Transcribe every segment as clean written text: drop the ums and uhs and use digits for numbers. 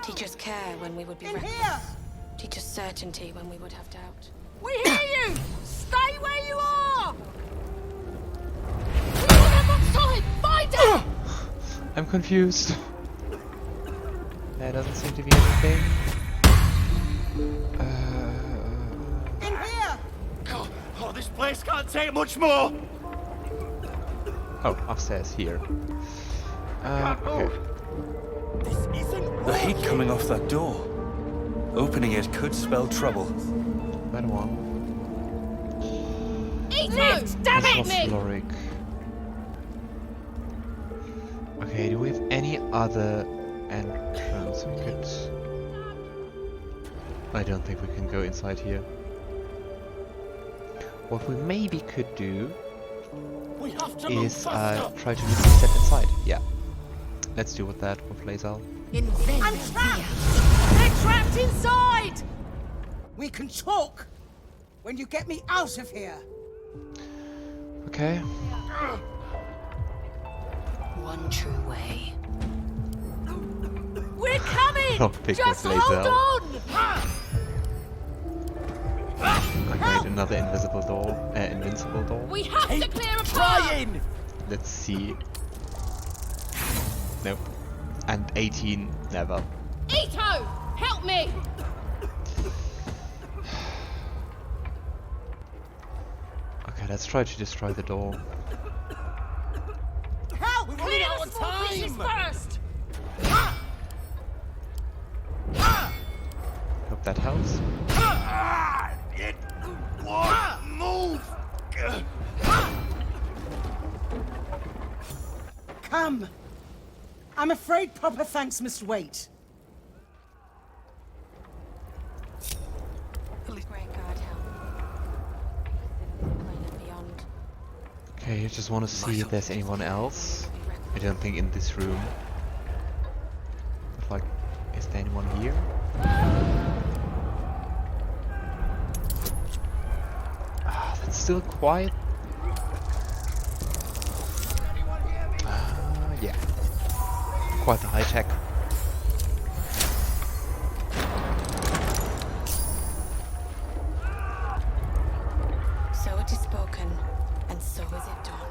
Teach us care when we would be reckless. Here! Teach us certainty when we would have doubt. We hear you! Stay where you are! We want him on solid! Find him! I'm confused. There doesn't seem to be anything. In here! Oh, this place can't take much more! Oh, upstairs here. Okay. This isn't the heat coming off that door. Opening it could spell trouble. That one. Eat it! Damn This it! was cleric. Okay, do we have any other entrance we could... I don't think we can go inside here. What we maybe could do We have to is try to step inside. Yeah. Let's do with that with Lae'zel. I'm trapped! They're trapped inside! We can talk when you get me out of here. Okay. One true way. We're coming! Lock pick Just with hold Lae'zel. on! Okay, another invisible door. Invincible door. We have to clear a path! trying! Let's see. Nope. And 18, never. Ito! Help me! Okay, let's try to destroy the door. Help! We're running Clear out the of small pieces time! first! Hope that helps. It won't move! Come. I'm afraid proper thanks must wait. Great God, help. Plane and beyond. Okay, I just want to see if there's anyone else. I don't think in this room. But like, is there anyone here? Ah, that's still quiet. Yeah. Quite the high tech. So it is spoken, and so is it done.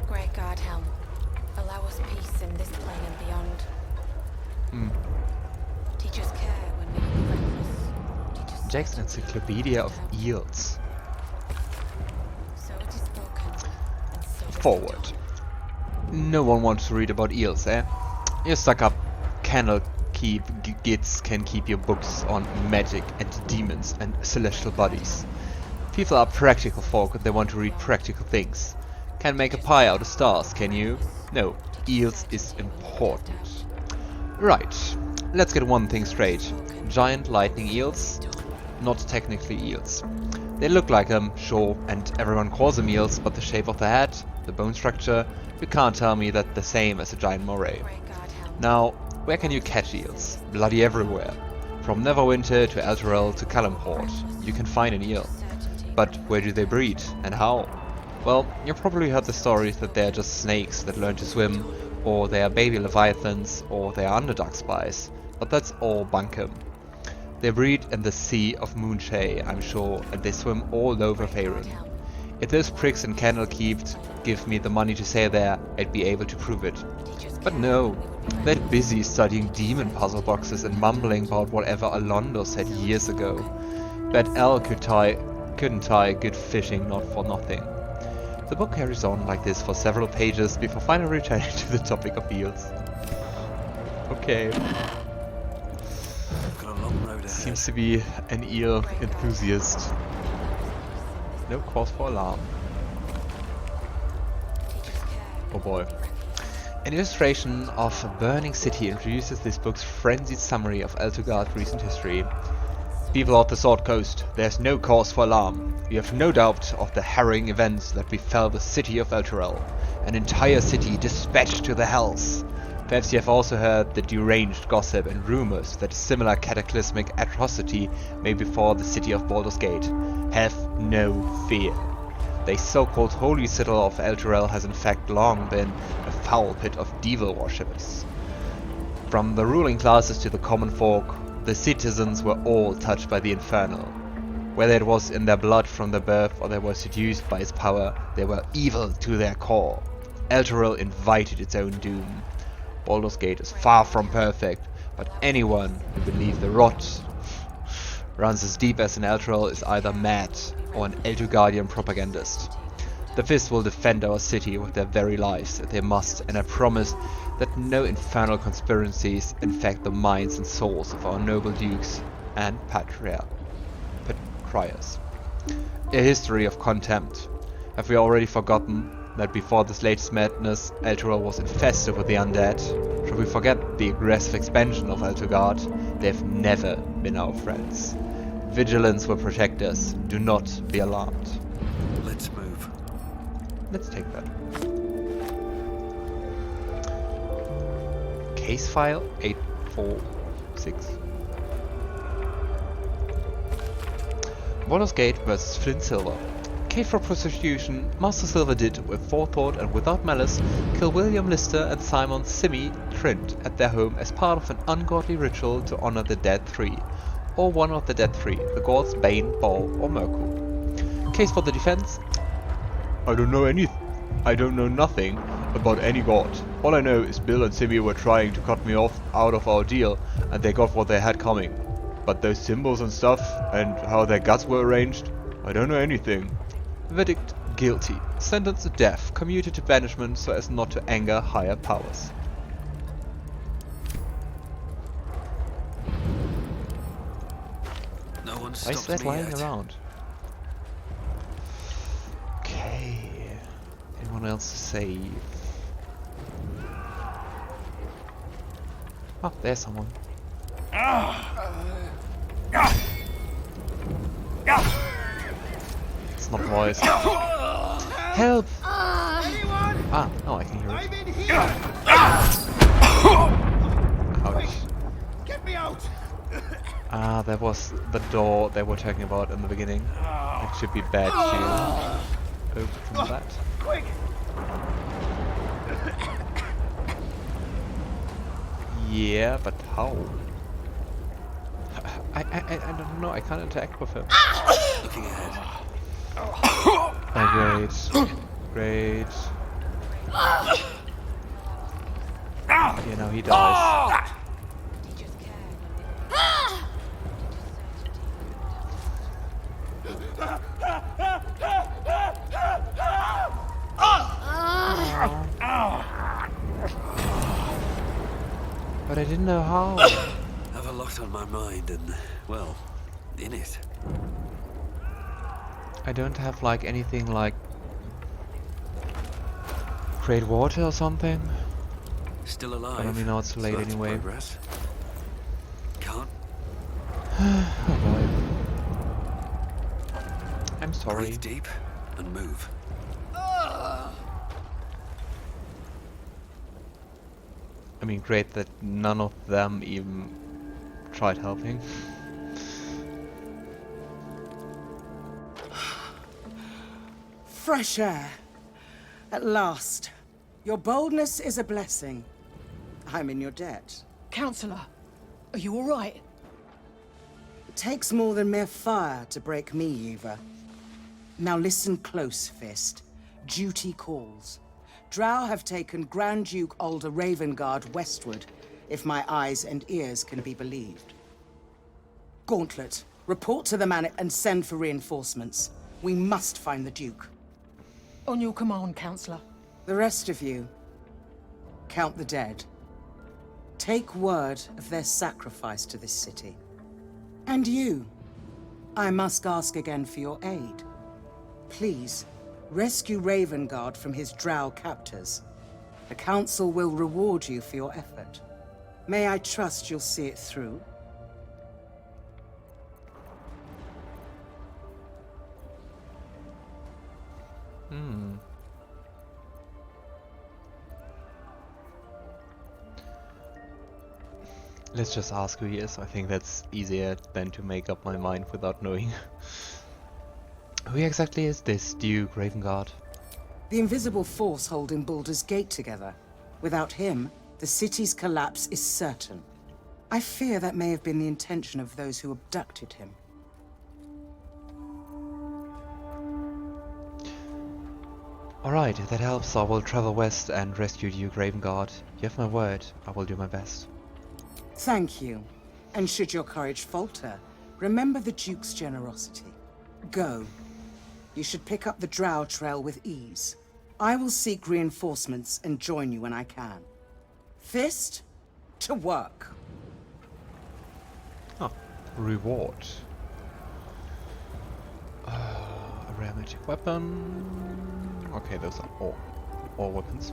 Great God, Helm, allow us peace in this plane and beyond. Teach us care when we will be reckless. Teach us Jack's Encyclopedia of Eels. So it is spoken, and so is it Forward. done. No one wants to read about eels, eh? You stuck up candle keep gits can keep your books on magic and demons and celestial bodies. People are practical folk and they want to read practical things. Can't make a pie out of stars, can you? No, eels is important. Right, let's get one thing straight. Giant lightning eels? Not technically eels. They look like them, sure, and everyone calls them eels, but the shape of the head, the bone structure, you can't tell me that's the same as a giant moray. Great God, Helm. Now, where can you catch eels? Bloody everywhere. From Neverwinter to Elturel to Calimport, you can find an eel. But where do they breed, and how? Well, you probably heard the stories that they're just snakes that learn to swim, or they are baby leviathans, or they are underdark spies. But that's all bunkum. They breed in the Sea of Moonshay, I'm sure, and they swim all over Faerun. If those pricks in Candlekeep give me the money to stay there, I'd be able to prove it. But no, they're busy studying demon puzzle boxes and mumbling about whatever Alondo said years ago. Bet L couldn't tie good fishing not for nothing. The book carries on like this for several pages before finally returning to the topic of eels. Okay. Got a long road ahead. Seems to be an eel enthusiast. No cause for alarm. Oh boy. An illustration of a burning city introduces this book's frenzied summary of Elturgard's recent history. People of the Sword Coast, there's no cause for alarm. We have no doubt of the harrowing events that befell the city of Elturel. An entire city dispatched to the hells. Perhaps you have also heard the deranged gossip and rumors that a similar cataclysmic atrocity may befall the city of Baldur's Gate. Have no fear. The so-called holy citadel of Elturel has in fact long been a foul pit of devil worshippers. From the ruling classes to the common folk, the citizens were all touched by the Infernal. Whether it was in their blood from their birth or they were seduced by its power, they were evil to their core. Elturel invited its own doom. Baldur's Gate is far from perfect, but anyone who believes the rot runs as deep as an Elturel is either mad or an Elturgardian propagandist. The Fist will defend our city with their very lives if they must, and I promise that no infernal conspiracies infect the minds and souls of our noble dukes and patriars. A history of contempt. Have we already forgotten that before this latest madness, Elturel was infested with the undead? Should we forget the aggressive expansion of Elturgard? They have never been our friends. Vigilance will protect us. Do not be alarmed. Let's move. Let's take that. Case file 846. Baldur's Gate vs. Flint Silver. Cave for prostitution, Master Silver did, with forethought and without malice, kill William Lister and Simon Simi Trent at their home as part of an ungodly ritual to honor the dead three, or one of the dead three, the gods Bane, Baal, or Merkul. Case for the defense. I don't know nothing about any god. All I know is Bill and Simi were trying to cut me off out of our deal, and they got what they had coming. But those symbols and stuff, and how their guts were arranged, I don't know anything. Verdict: guilty. Sentence to death, commuted to banishment so as not to anger higher powers. No one Why is stopped that me lying yet. around? Okay. Anyone else to save? Oh, there's someone. It's not voice. Help! Ah, no, I can hear it. I'm in here! Ouch. Get me out! Ah, that was the door they were talking about in the beginning. It should be bad to open that. Quick! Yeah, but how? I don't know, I can't interact with him. Looking ahead. Oh, great. Yeah, now he dies. Teachers care. But I didn't know how. Have a lot on my mind and, well, in it. I don't have like anything like create water or something. Still alive. But I mean, now it's too late so that's anyway. Progress. Can't. Oh boy. I'm sorry. Breathe deep and move. I mean, great that none of them even tried helping. Fresh air. At last. Your boldness is a blessing. I'm in your debt. Counselor, are you all right? It takes more than mere fire to break me, Eva. Now listen close, Fist. Duty calls. Drow have taken Grand Duke Alder Ravengard westward, if my eyes and ears can be believed. Gauntlet, report to the man and send for reinforcements. We must find the Duke. On your command, Counselor. The rest of you, count the dead. Take word of their sacrifice to this city. And you, I must ask again for your aid. Please, rescue Ravengard from his drow captors. The Council will reward you for your effort. May I trust you'll see it through? Let's just ask who he is. I think that's easier than to make up my mind without knowing. Who exactly is this Duke Ravengard? The invisible force holding Baldur's Gate together. Without him, the city's collapse is certain. I fear that may have been the intention of those who abducted him. Alright, if that helps, I will travel west and rescue Duke Ravengard. You have my word, I will do my best. Thank you. And should your courage falter, remember the Duke's generosity. Go. You should pick up the Drow trail with ease. I will seek reinforcements and join you when I can. Fist, to work. Oh, reward. A rare magic weapon. Okay, those are all weapons.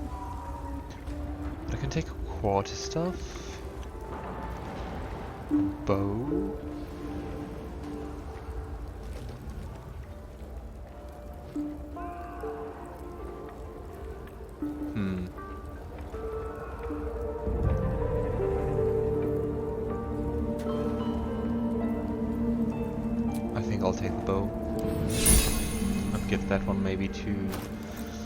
But I can take quarter stuff. Bow. I think I'll take the bow. I'd give that one maybe to...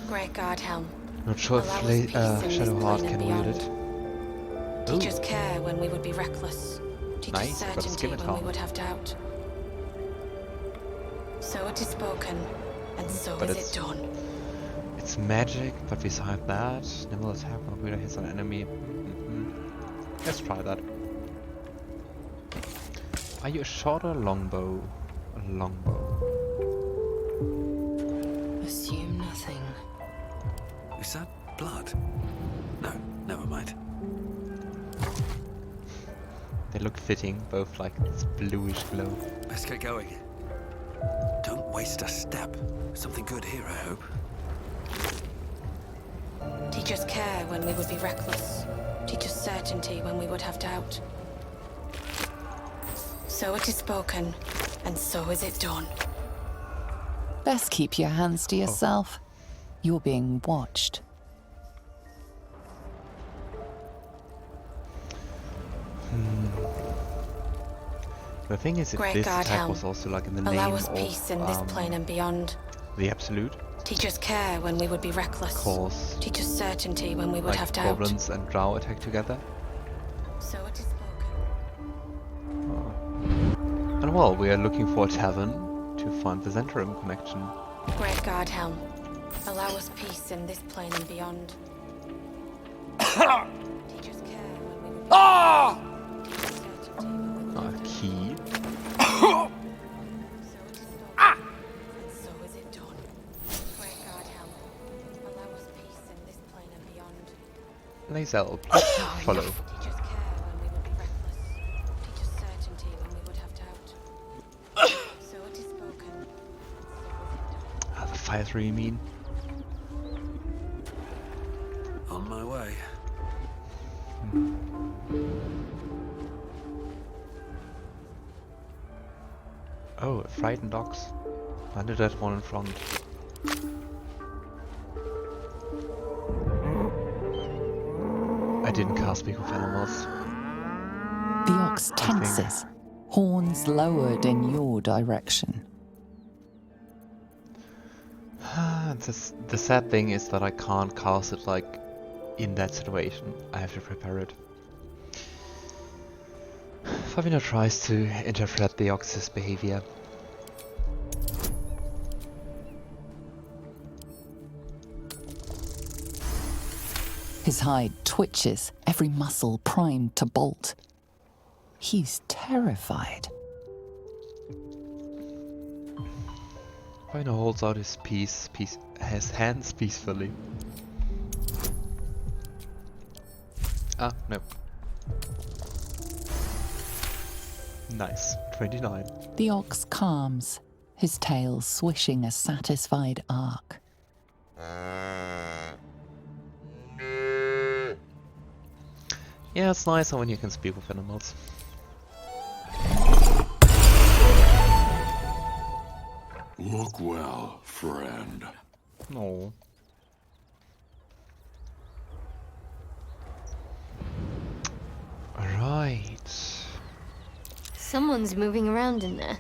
Great Guard Helm. Not sure if Allow us peace in this Shadowheart plane can and wield beyond. it. Teach us care when we would be reckless. Teach Nice, us got a certainty scimitar. when we would have doubt. So it is spoken, and so But is it's- it done. It's magic, but beside that, nimble attack when a reader hits an enemy. Let's try that. Are you a short or longbow? A longbow. Assume nothing. Is that blood? No, never mind. They look fitting, both like this bluish glow. Let's get going. Don't waste a step. Something good here, I hope. Teach us care when we would be reckless. Teach us certainty when we would have doubt. So it is spoken, and so is it done. Best keep your hands to yourself. You're being watched. The thing is, if Great this Guard attack Helm, was also like in the allow name us peace in this of plane and beyond. the Absolute, Teach us care when we would be reckless. cause Teach us certainty when we would like have doubt. goblins and drow attack together. So it is spoken. And well, we are looking for a tavern to find the Zhentarim connection. Great Guard Helm, allow us peace in this plane and beyond. Teach us care when we would be Teach us certainty when we would A have doubt. key. So it is spoken, and so is it done. Great Guard Helm, allow us peace in this plane and beyond. Lae'zel, please follow. Teach us care when we would be reckless. Teach us certainty when we would have doubt. So it is spoken, and so is it done. The fighter, you mean? On my way. Oh, frightened ox. I did that one in front. I didn't cast Speak of Animals. The ox tenses, horns lowered in your direction. The sad thing is that I can't cast it like in that situation. I have to prepare it. Favinor tries to interpret the ox's behavior. His hide twitches, every muscle primed to bolt. He's terrified. Favinor holds out his his hands peacefully. Ah, no. Nice. 29. The ox calms, his tail swishing a satisfied arc. Yeah, it's nicer when you can speak with animals. Look well, friend. No. Right. Someone's moving around in there.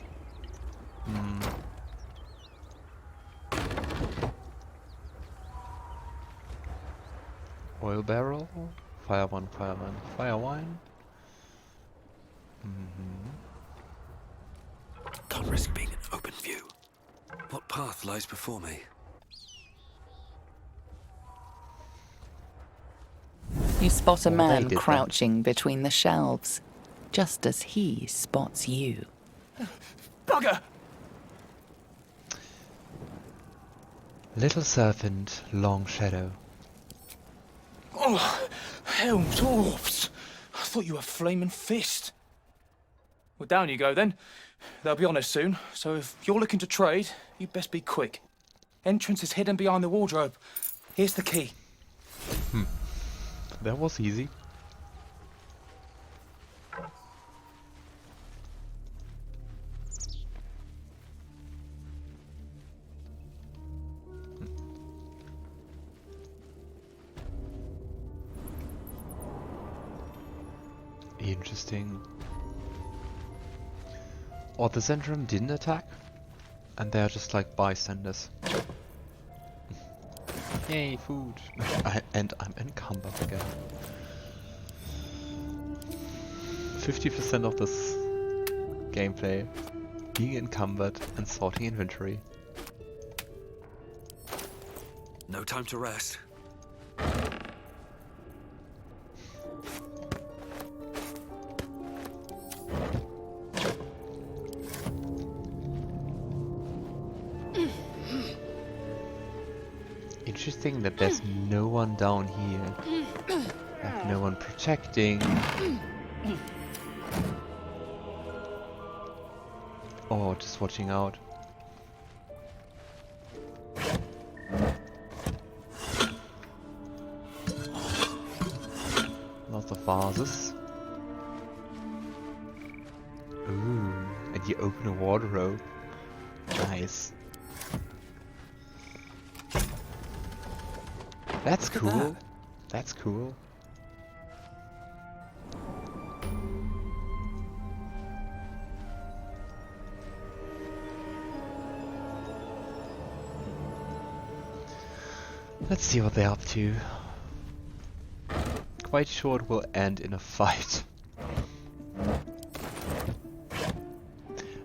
fire one, fire one, fire wine. Can't risk being in open view. What path lies before me? You spot a Well, they man did that. crouching between the shelves, just as he spots you. Bugger! Little serpent, long shadow. Oh, hell, dwarfs! I thought you were flaming fist. Well, down you go then. They'll be on us soon, so if you're looking to trade, you'd best be quick. Entrance is hidden behind the wardrobe. Here's the key. That was easy. Interesting. Or the Zhentarim didn't attack, and they're just like bystanders. Yay, food! And I'm encumbered again. 50% of this gameplay being encumbered and sorting inventory. No time to rest. Interesting that there's no one down here. Like no one protecting. Or just watching out. Lots of vases. Ooh, and you open a wardrobe. Nice. That's cool. That's cool. Let's see what they're up to. Quite sure it will end in a fight.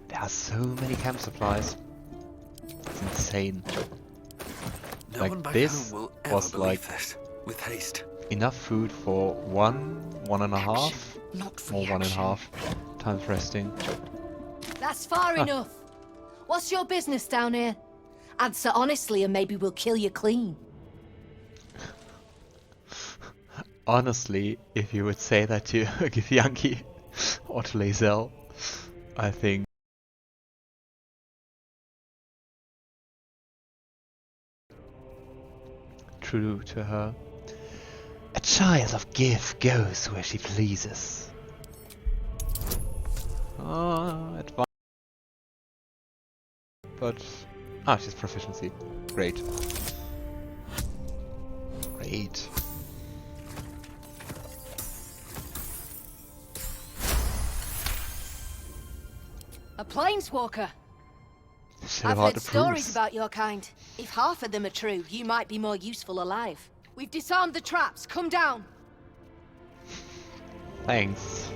There are so many camp supplies. It's insane. No Like one back this home will ever was believe like this. With haste. enough food for one and a half, Not or reaction. 1.5 times resting. That's far enough. What's your business down here? Answer honestly and maybe we'll kill you clean. Honestly, if you would say that to Githyanki or to Lae'zel, I think true to her. A child of Gith goes where she pleases. Advice. But she's proficiency. Great. Great. A planeswalker. Shadowheart I've heard approves. stories about your kind. If half of them are true, you might be more useful alive. We've disarmed the traps. Come down. Thanks.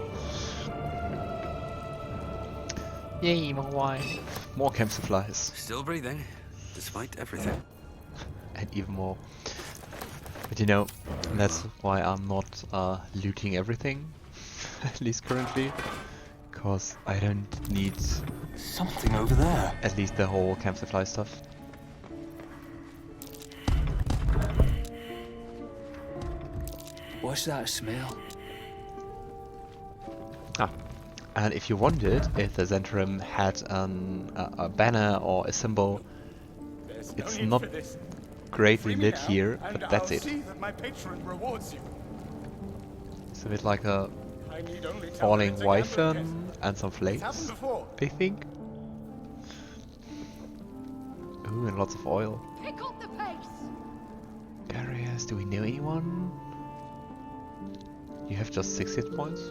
Yay, more wine. More camp supplies. Still breathing, despite everything. And even more. But you know, that's why I'm not looting everything. At least currently. Because I don't need Something over there. at least the whole camp supply stuff. What's that smell? And if you wondered if the Zhentarim had a banner or a symbol, it's not greatly lit here, but that's it. It's a bit like a falling wyvern and some flames, I think. Ooh, and lots of oil. Pick up the pace. Barriers, do we know anyone? You have just 6 hit points?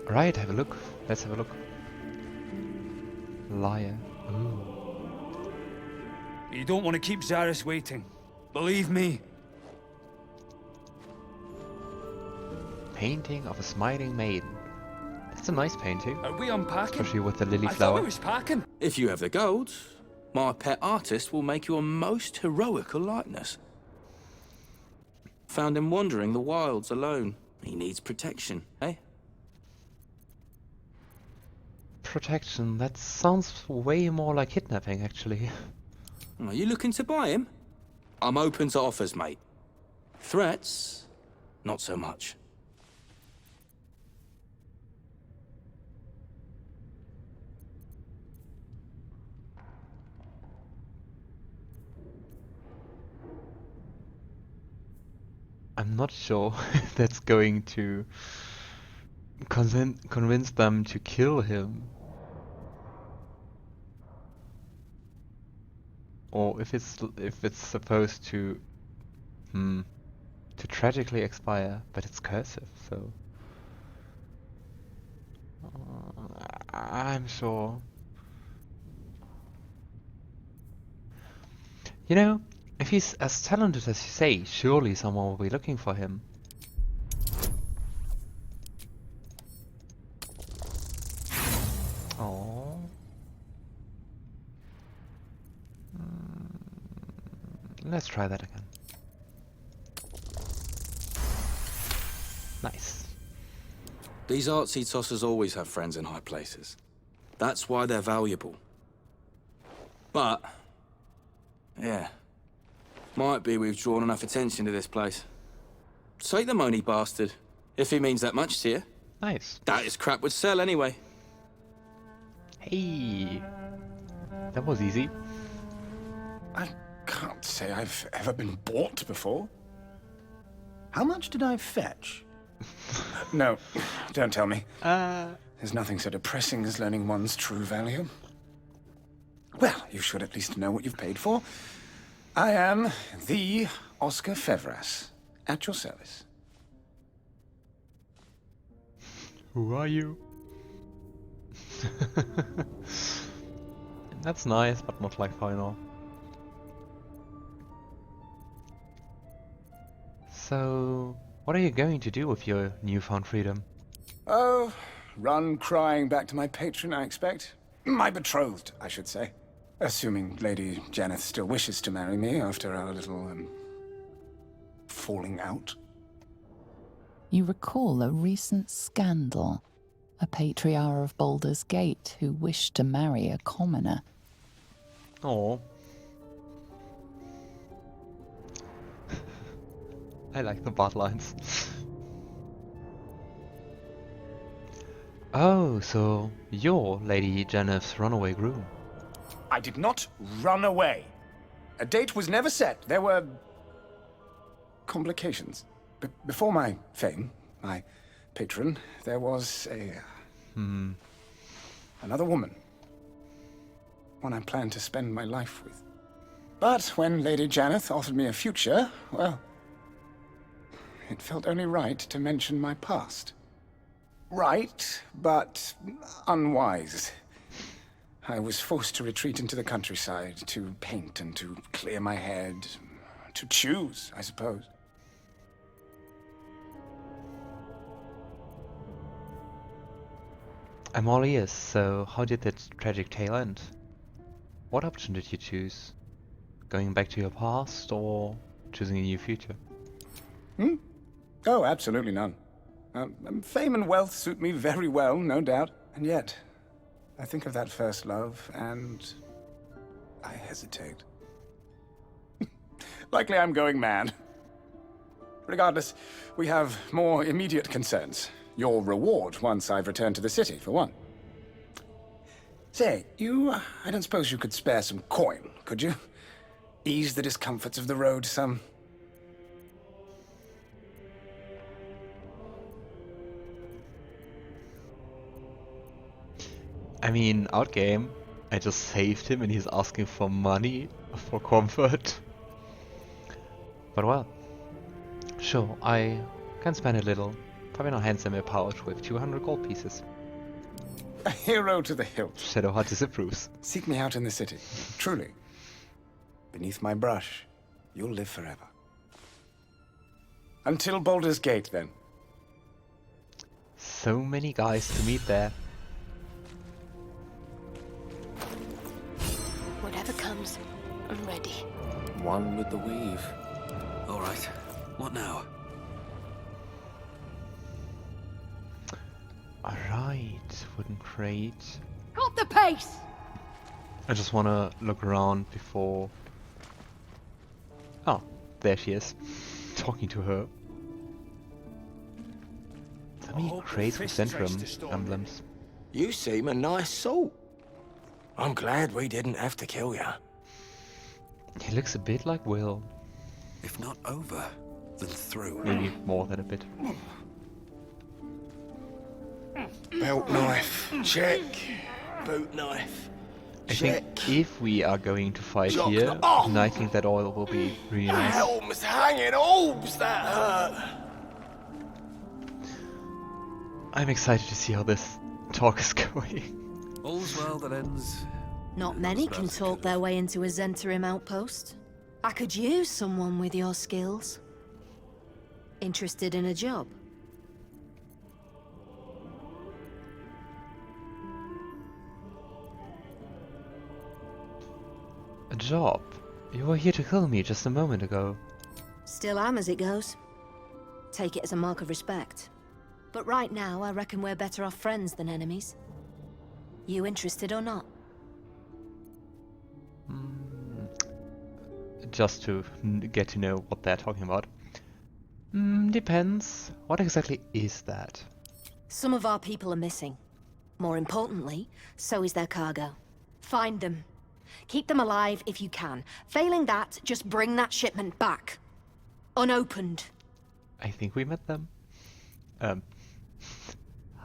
Alright, have a look. Let's have a look. Liar. Ooh. You don't want to keep Zaris waiting. Believe me. painting of a smiling maiden. That's a nice painting, Are we unpacking? especially with the lily I thought flower. we was packing. If you have the gold, my pet artist will make you a most heroical likeness. Found him wandering the wilds alone. He needs protection, eh? Protection, that sounds way more like kidnapping, actually. Are you looking to buy him? I'm open to offers, mate. Threats, not so much. I'm not sure if that's going to convince them to kill him. Or if it's supposed to tragically expire, but it's cursive, so I'm sure. You know, if he's as talented as you say, surely someone will be looking for him. Oh. Let's try that again. Nice. These artsy tossers always have friends in high places. That's why they're valuable. But, yeah, might be we've drawn enough attention to this place. Take the money, bastard, if he means that much to you. Nice. That is crap would sell anyway. Hey, that was easy. I can't say I've ever been bought before. How much did I fetch? No, don't tell me. There's nothing so depressing as learning one's true value. Well, you should at least know what you've paid for. I am the Oscar Fevras, at your service. Who are you? That's nice, but not like final. So, what are you going to do with your newfound freedom? Oh, run crying back to my patron, I expect. My betrothed, I should say. Assuming Lady Janeth still wishes to marry me after our little, falling out. You recall a recent scandal. A patriarch of Baldur's Gate who wished to marry a commoner. Oh. I like the bot lines. Oh, so you're Lady Janeth's runaway groom. I did not run away. A date was never set. There were complications. Before my fame, my patron, there was another woman. One I planned to spend my life with. But when Lady Janeth offered me a future, well, it felt only right to mention my past. Right, but unwise. I was forced to retreat into the countryside, to paint and to clear my head. To choose, I suppose. I'm all ears, so how did that tragic tale end? What option did you choose? Going back to your past, or choosing a new future? Oh, absolutely none. Fame and wealth suit me very well, no doubt. And yet, I think of that first love, and I hesitate. Likely I'm going mad. Regardless, we have more immediate concerns. Your reward once I've returned to the city, for one. Say, I don't suppose you could spare some coin, could you? Ease the discomforts of the road some. I mean, outgame, I just saved him and he's asking for money for comfort. But well, sure, I can spend a little. Favinor hands him a pouch with 200 gold pieces. A hero to the hilt. Shadowheart disapproves. Seek me out in the city, truly. Beneath my brush, you'll live forever. Until Baldur's Gate, then. So many guys to meet there. Whatever comes, I'm ready. One with the weave. All right. What now? Alright, wooden crate. Got the pace! I just wanna look around before... Oh, there she is. Talking to her. So many crates with Zhentarim emblems. You seem a nice sort. I'm glad we didn't have to kill ya. He looks a bit like Wyll. If not over, then through. Maybe more than a bit. Belt knife, check. Boot knife, I check. think if we are going to fight Jock here, the- Oh! then I think that oil will be really The nice. helm's hanging orbs, that hurt. I'm excited to see how this talk is going. All's well that ends. Not many can talk their way into a Zhentarim outpost. I could use someone with your skills. Interested in a job? A job? You were here to kill me just a moment ago. Still am as it goes. Take it as a mark of respect. But right now, I reckon we're better off friends than enemies. You interested or not? Just to get to know what they're talking about. Depends. What exactly is that? Some of our people are missing. More importantly, so is their cargo. Find them. Keep them alive if you can. Failing that, just bring that shipment back. Unopened. I think we met them.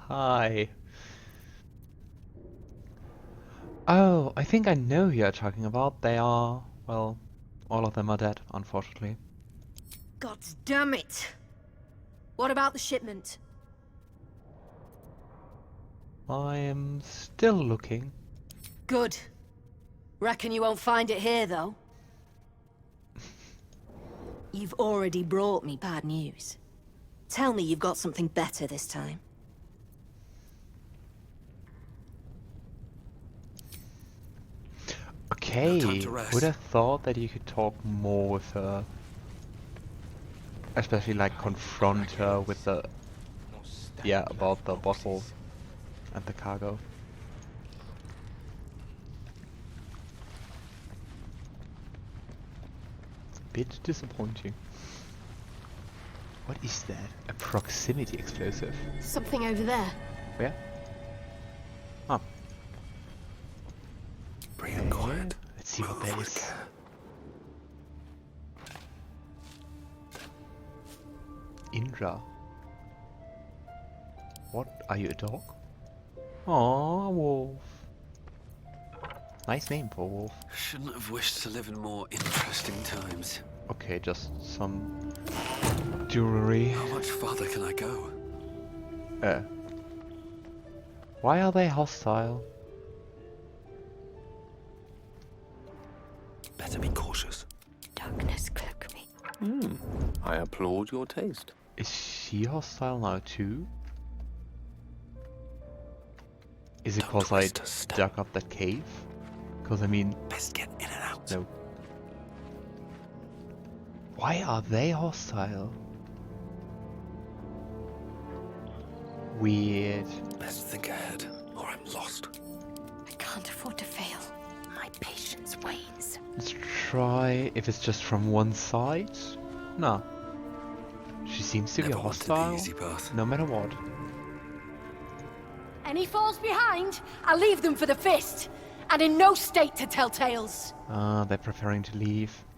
Hi. Oh, I think I know who you're talking about. They are, well, all of them are dead, unfortunately. God damn it! What about the shipment? I am still looking. Good. Reckon you won't find it here, though. You've already brought me bad news. Tell me you've got something better this time. Okay, No time to rest. would have thought that you could talk more with her. Especially like confront her with the... Yeah, about the bottle and the cargo. It's a bit disappointing. What is that? A proximity explosive. Something over there. Where? Oh. Bring it quiet. Let's see what that is. Indra. What? Are you a dog? Aww, a wolf. Nice name for a wolf. Shouldn't have wished to live in more interesting times. Okay, just some jewelry. How much farther can I go? Why are they hostile? Better be cautious. Darkness cloak me. I applaud your taste. Is she hostile now too? Is it Don't cause I twist a step. dug up that cave? Cause I mean, Best get in and out. no. Why are they hostile? Weird. Best think ahead, or I'm lost. I can't afford to fail. My patience wanes. Let's try if it's just from one side. No. She seems to be Never wanted the hostile, easy path. no matter what. Any falls behind, I'll leave them for the fist. And in no state to tell tales. Ah, they're preferring to leave.